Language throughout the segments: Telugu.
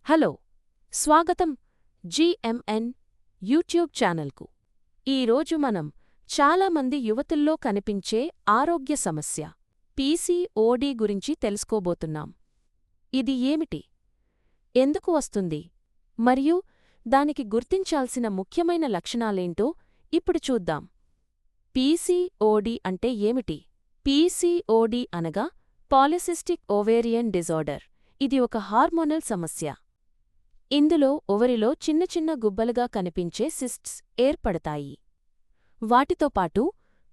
హలో, స్వాగతం జిఎంఎన్ యూట్యూబ్ ఛానల్కు. ఈరోజు మనం చాలామంది యువతుల్లో కనిపించే ఆరోగ్య సమస్య పీసీఓడీ గురించి తెలుసుకోబోతున్నాం. ఇది ఏమిటి, ఎందుకు వస్తుంది, మరియు దానికి గుర్తించాల్సిన ముఖ్యమైన లక్షణాలేంటో ఇప్పుడు చూద్దాం. పీసీఓడీ అంటే ఏమిటి? పీసీఓడీ అనగా పాలిసిస్టిక్ ఓవేరియన్ డిజార్డర్. ఇది ఒక హార్మోనల్ సమస్య. ఇందులో ఓవరిలో చిన్న చిన్న గుబ్బలుగా కనిపించే సిస్ట్స్ ఏర్పడతాయి. వాటితో పాటు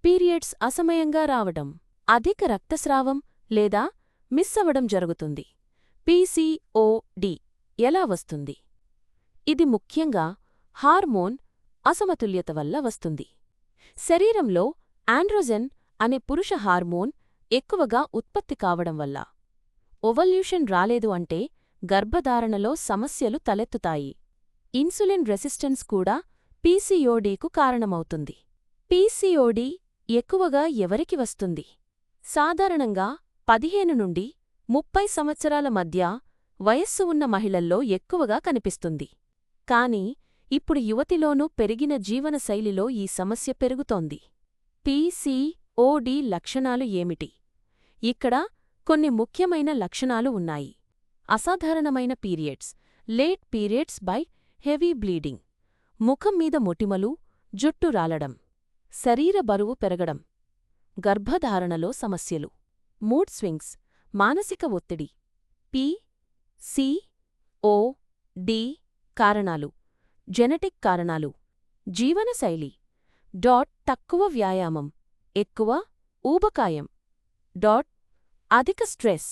పీరియడ్స్ అసమయంగా రావడం, అధిక రక్తస్రావం లేదా మిస్ అవడం జరుగుతుంది. పీసీఓడీ ఎలా వస్తుంది? ఇది ముఖ్యంగా హార్మోన్ అసమతుల్యత వల్ల వస్తుంది. శరీరంలో ఆండ్రోజెన్ అనే పురుష హార్మోన్ ఎక్కువగా ఉత్పత్తి కావడం వల్ల. ఓవల్యూషన్ రాలేదు అంటే గర్భధారణలో సమస్యలు తలెత్తుతాయి. ఇన్సులిన్ రెసిస్టెన్స్ కూడా పీసీఓడీకు కారణమవుతుంది. పీసీఓడీ ఎక్కువగా ఎవరికి వస్తుంది? సాధారణంగా 15 నుండి 30 సంవత్సరాల మధ్య వయస్సు ఉన్న మహిళల్లో ఎక్కువగా కనిపిస్తుంది. కానీ ఇప్పుడు యువతిలోనూ పెరిగిన జీవనశైలిలో ఈ సమస్య పెరుగుతోంది. పీసీఓడీ లక్షణాలు ఏమిటి? ఇక్కడ కొన్ని ముఖ్యమైన లక్షణాలు ఉన్నాయి. అసాధారణమైన periods, late periods by heavy bleeding, ముఖం మీద మొటిమలు, జుట్టు రాలడం, శరీర బరువు పెరగడం, గర్భధారణలో సమస్యలు, మూడ్ స్వింగ్స్, మానసిక ఒత్తిడి. పీసీఓడీ కారణాలు: జెనెటిక్ కారణాలు, జీవనశైలి. తక్కువ వ్యాయామం, ఎక్కువ ఊబకాయం. అధిక స్ట్రెస్,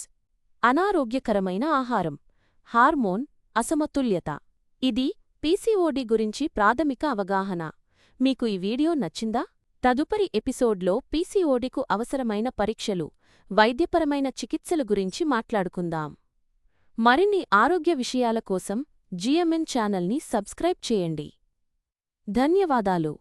అనారోగ్యకరమైన ఆహారం, హార్మోన్ అసమతుల్యత. ఇది పీసీఓడీ గురించి ప్రాథమిక అవగాహన. మీకు ఈ వీడియో నచ్చిందా? తదుపరి ఎపిసోడ్లో పీసీఓడీకు అవసరమైన పరీక్షలు, వైద్యపరమైన చికిత్సల గురించి మాట్లాడుకుందాం. మరిన్ని ఆరోగ్య విషయాల కోసం జిఎంఎన్ ఛానల్ని సబ్స్క్రైబ్ చేయండి. ధన్యవాదాలు.